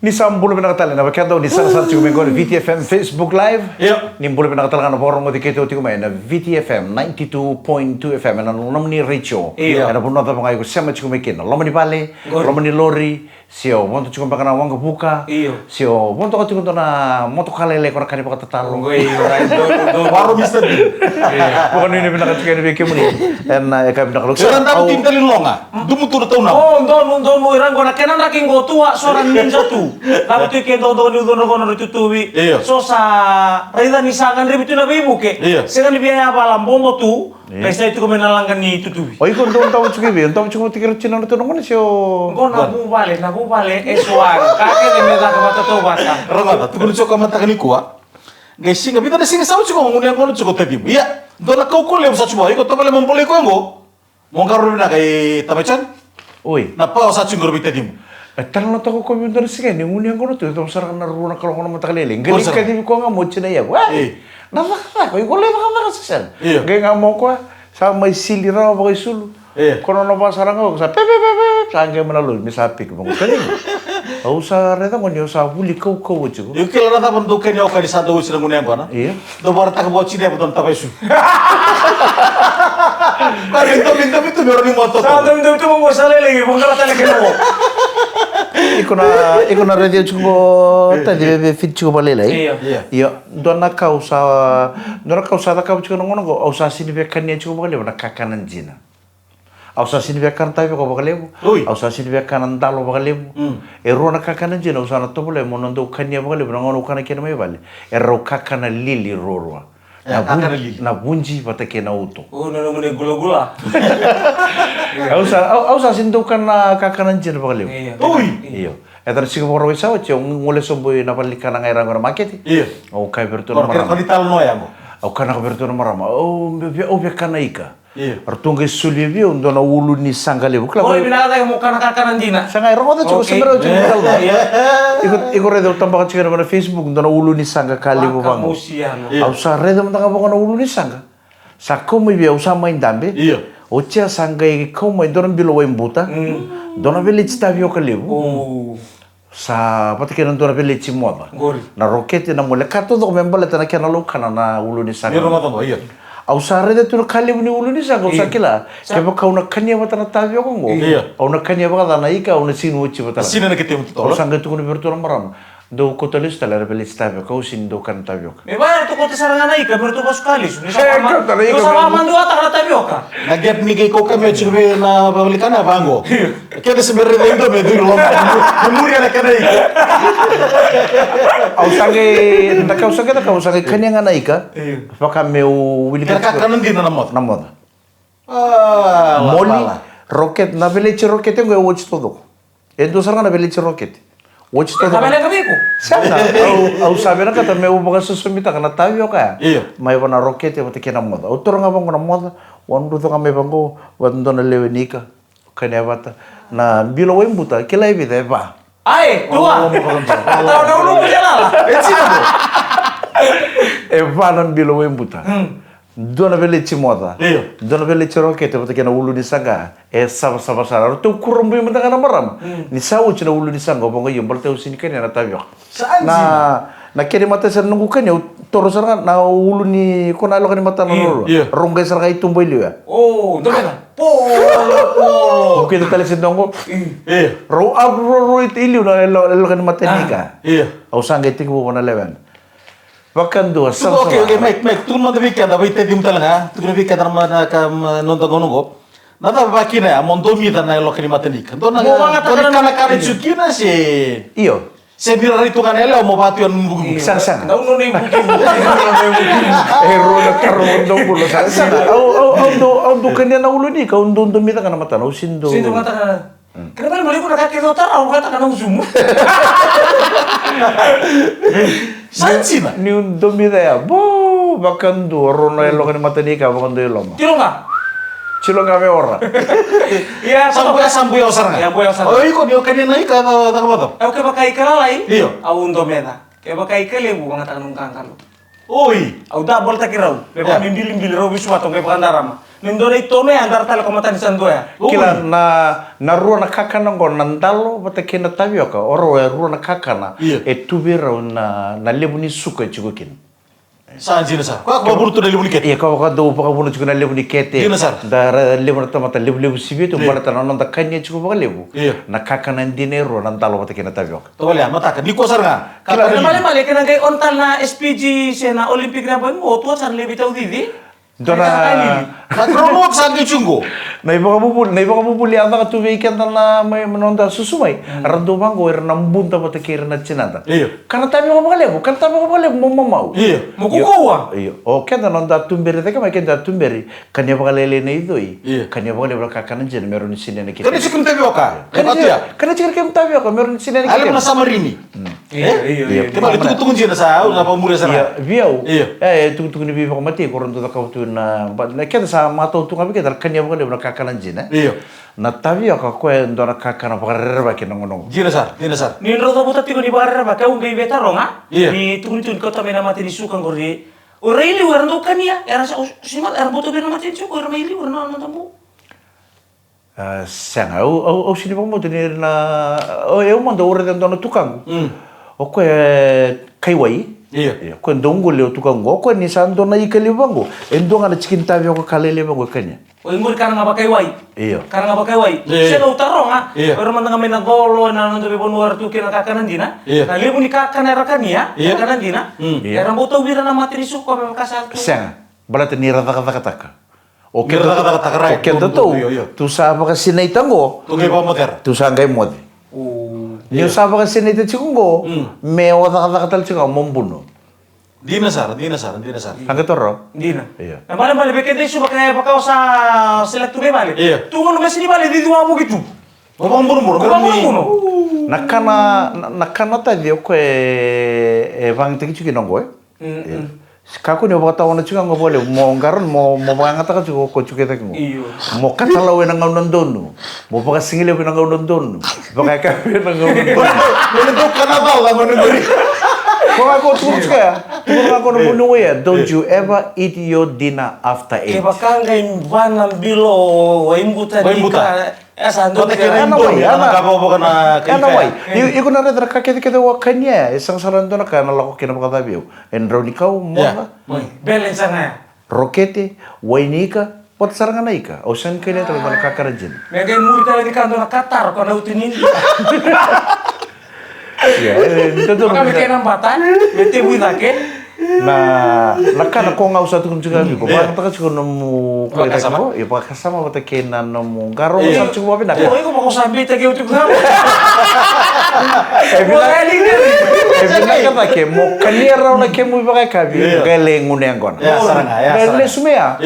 Ni sambulu pinakatali na bakado ni sa chume ko VTFM Facebook Live. Ni mbulu pinakatali na borong mo dikito tiko may na VTFM 92.2 FM na nung ni Richo. Na puno ta mga ko sama chume kin. Lomo ni pale, lomo ni lori, sio monto chume pakana wang buka. Sio monto ko tiko na monto kalele ko na kani pakatatalo. Baru mister. Bukan ini pinakatali ni beke muni. Na ka pinakalo. Sekarang tahu tim tali longa. Dumu tu tahu na. Oh, don mo irang ko na kenan naking go tuwa soran ninja tu. Tapi tu kendo do ni dono kono tutubi. So sa raida ni sangan ribitu na bibu ke. Sekan biaya apa lambomo tu. Pesta itu kemenalangkan ni tutubi. Oh, ikon don tahu cukup ya. Tahu cukup tikir cina itu nongon sio. Kau nabu balik esuar. Kakek ni meda kemata tu bata. Ragata, tu kalau cakap mata kali kuat. Guys, singa kita ada singa sahaja cukup mengunyah kono cukup tadi. Iya, dona kau kau lepas sahaja ikut tu boleh memboleh kau enggak. Mongkar rubina kay tamachan. Oi. Napa sahaja ngorbi tadi. Tanah nota ko komentar sih ni ngunyang kono tu sarang na runa kalau kono mata kaliling. Gani kadi ko nga mo china ya. Wah. Nasa ko le baka sel. Gay nga mo ko sa may silira ba kay sulu. Kono no ba sarang ko sa pe sangge manalo misapi ko mo kani. Au sa reda mo ni sa buli ko wuchu. Yung kailan na tapon doon kanya o kani sa doon sila ngunyang ko na? Iya. Do bara ta ko chine beton tapay su. Kaya itu meron ni moto. Sa dum tu mo salele mo kala tala keno. Iko na radio chuko tadi bebe fit chuko balela iya dona kausa da kau chuko ngono go ausa sini be kania chuko balela na kakanan jina ausa sini be kan tayo ko balela ausa sini be kan dalo balela ero na kakanan jina ausa na to balela monondo kania balela ngono kana kena mai bale ero kakana lili rorwa na bunji pata kena uto no mune gula ausa sindo kana kakanan jina balela iyo eta sing poro wisa oche ngole sombo na palikana ngaira ngora maketi au kai bertu na marama Kau tal no ya mo. au kana ka bertu na marama au be kana ika artunga suli bi ndo na ulu ni sangale bukla oh binata mo kana kakanan dina sangai roda chuko semero chuko iko redo tamba ka chikana na Facebook ndo na ulu ni sanga kali bu bang au sa redo mtanga bo na ulu ni sanga sa komo bi au sa mai ndambe oche sanga komo ndo bilo wembuta dona vele stavio kalibu sa pati kena dona vele moda na rokete na mole kato do membole tana kena lo kana na ulu ni sanga Miro mata iya au sare de tu kalibu ni ulu ni sanga usakila keba kauna kania batana tavio kongo au na kania baka na ika au na sinu uchi batana sina na ketemu tu au sanga tu ni bertu maram do kotalista la rebele stavio kau sin do kan tavio me ba to kota sarangana ika bertu pas kali su sama mandu ata kana tavioka nagep ni kay ko kami chube na babalikan na bango kaya sebenarnya dentro me dulu memori na kana ika au sange na kau sange kania ngana ika paka meu wili kanan din na moda moli roket na village roket ngo watch todo endo saranga na village roket watch todo kabela kabiko sana au sabe na kata meu baga susumita kana tavio ka mai wana roket e bote kena moda autor nga bango na moda wandu to ngame bango wando na lewenika kanya bata na bilo wembuta kila hivi de ba ai tua atau na ulu mujala e vanan bilo wembuta dona vele moda dona vele roket bote kena ulu ni sanga e saba sara tu kurumbu menda kana maram ni sawu china ulu ni sanga bongo yombal teu sini kanya na tavio na kene mata ser nunggu kanya toro saranga na ulu ni kona lo kani mata no ronga saranga itumbo ilio oh domena oke de tale sendongo ro abro it ilio na lo kani mata nika au sanga tiku bona leven Bahkan dua sama. Oke, Mike, tu mau tapi kada baita di mutala tu lebih kada mana ka nonton gono nada bakina mondomi dan lo kini mateni kan to na kana kana chukina si iyo se bira itu kan ela mau batu yang sana na uno ni buki rona karo ndong bulo sana au do kanya na ulo ni ka undo mita kana mata no sindo mata kana kenapa balik ko nakakita au kata kana usumu Sansina ni undo mita ya bo bahkan do rona elo kana mata ni ka bahkan do elo Chilo nga me ora. Iya, sambuya osaranga. Ya, buya osaranga. Oh, iko dio kani nai ka ta ba to. Au ke bakai kala lai. Iyo. Au undo meda. Ke bakai kele bu ngata nung kangkalo. Oi. Au double takirau. Lepas nimbili raw biswa tong lepas andarama. Nindona itono ya andar tala komatan sandoya. Kila na rua na kakana ngo nandalo bata kena tavioka oro e rua na kakana e tubira na lebuni suka chikukin. Sanjina sa. Kwa burtu na libuni ket. Iya kau do paka bunu chukuna lebuni kete. Dina sar. Da lebuna tamata lebu sibitu balata na nonda kanya chuku baka lebu. Na kakana ndine rua nandalo bata kena tavioka. Tawali mata ka di ko sar nga. Kala mali kena kay ontal na SPG sena Olympic na bang oto sar lebi tau didi. Dona Nakromok sa chungo. na iba ka bubuli anda ka tu weekend na may menonda susumai. Rando bango er nambunta bata kira na chinanda. Karena tabi ko baka lebu mo mau. Iya. Mukukuwa. Iyo. O kenda nonda tumberi teka mai kenda tumberi kanya baka lele na idoi. Kanya baka lele kakana jen meron sini na kita. Kani sikum tavioka. Kana cikir kem tabi ko meron sini na kita. Ale na samarini. Iya. Keba itu tunggu jina sa na pamure sa. Iya, viau. Tunggu ni bibi ko mati ko rondo ka tu na kenda sa mato tu ngabi kenda kanya baka lele kakana jen. Iya. Na tabi ko ko ndona kakana baka rerba kinongono. Jina sa. Ni roto buta tiko ni barra ba kau ngai beta ronga. Iya. Ni tunggu kota mena mati ni sukan gori. Ora ili ora ndo kania. Era sa simat era boto bena mati chu ora ili ora na tamu. Sanga o sini pa mo tenir na eu mando ora dentro no tukang. O ko kaiwai. Iya. Ko ndongo le tukang ko ni sando na ikali bango. Endonga na chikin tavi ko kalele bango kanya. O ingor karang apa kaiwai. Iya. Karang apa kaiwai. Sena utaronga. Ora manda mena golo na ndo be bonwar tu kena kakanan dina. Na lebu ni kakana era kania. Kakanan dina. Era boto bira na mati ni suko be kasal tu. Sanga balata ni rata kata. O Ni rata kata rai. O kenda tu saba ka sinay tango. Tu ngai pa moter. Tu sangay mode. Ni saba ka sinay ta chikungo. Me o kata chikungo mombuno. Dina sar. Angka toro. Dina. Iya. Na mala mala bekende su bakay bakao sa select tu be mali. Iya. Tungo no mesini mali di dua mo gitu. Ngomong murmur. Nakana tadi ko bang tiki chuki nongo Kaku ni baka tawa na chuka ngo bole mo ngaron mo baka ngata ka chuko ko chuke tak mo. Mo katala we nang nondonu. Mo baka singile we nang nondonu. Baka ka we nang nondonu. Menentu kana tau ka menentu. Ko ako chuka. Ko ako no bunu we. Don't you ever eat your dinner after 8. Ke baka ngai banam bilo waimbuta dika. Asa ndo Ana wai. Iku na redra ka kete wa kanya. Isang sarando na kana lako kina baka tabiu. Enro ni kau mo na. Balance nga. Rokete, wainika, pot saranga naika. O san kene tala bana kakarajin. Mega muri tala di kando na Qatar ko na utinin. Ya, itu Kami kaya nang batan, bete buina ke. Nakana ko nga usah tukun juga ko. Ba ta ko no mo ko ita ko. Ya pa kasama ko ta kena no mo garo sa chuko ba na. Oh, iko mo ko sabi ta ke utuk na. Bila kata ke mo kanira na ke mo ba ka bi. Gale ngune angona. Ya saranga, ya saranga. Le sumea.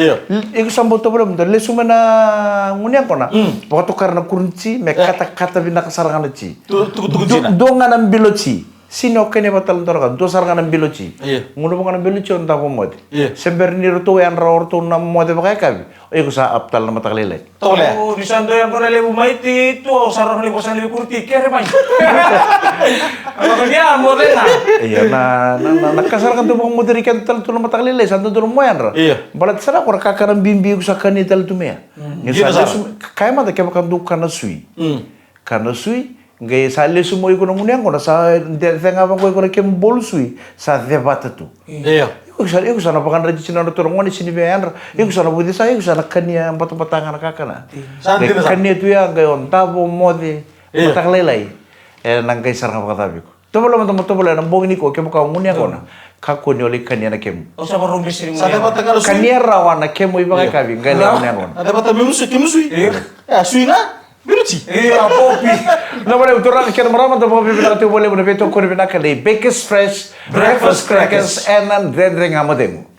Iku sambo to problem le sumena ngune angona. Pokok karena kunci me kata-kata bina kasarangan ci. Tuku jina. Donga nan biloci. Sino kene batal ndorga do saranga nan biloci. Ngono bangana biloci on ta ko modi. Sember ni roto yan rawor to na modi ba ka bi. Iku sa aptal na mataklele. Tole. Oh, di sando yang kona lebu maiti tu sarang lebu san lebu kurti kere mai. Apa dia modena? Iya na kasarakan to bang moderi kan tal to na mataklele sando do mo yan ra. Balat sara ko kakaran bimbi ko sa kanita tal to me. Kaya mata ke bakan du kana sui. Kana sui ngai sale sumo iko no munyang ko sa tenga bang ko kem bol sui sa debata tu. Iya. Iku sana pakan raji cina no torong wani sini beyan. Iku sana budi saya iku sana kania empat-empat kakana. Kania tu ya ngai on tabo mode matak lelai. Nang kai sarang pakatabi ko. Tobolo man tobolo nang bongi ni ko kem ka munyang ko na. Kako ni oli kania na kem. O sa barong bising mo. Sa debata kalau sui. Kania rawan na kem mo iba kabi ngai na munyang ko. Ada bata memusui kemusui. Ya sui na. Biruci. Iya, popi. No boleh uturan kira marama to popi bila tu boleh betul kau bina kali Baker's Fresh breakfast crackers and then drink amademu.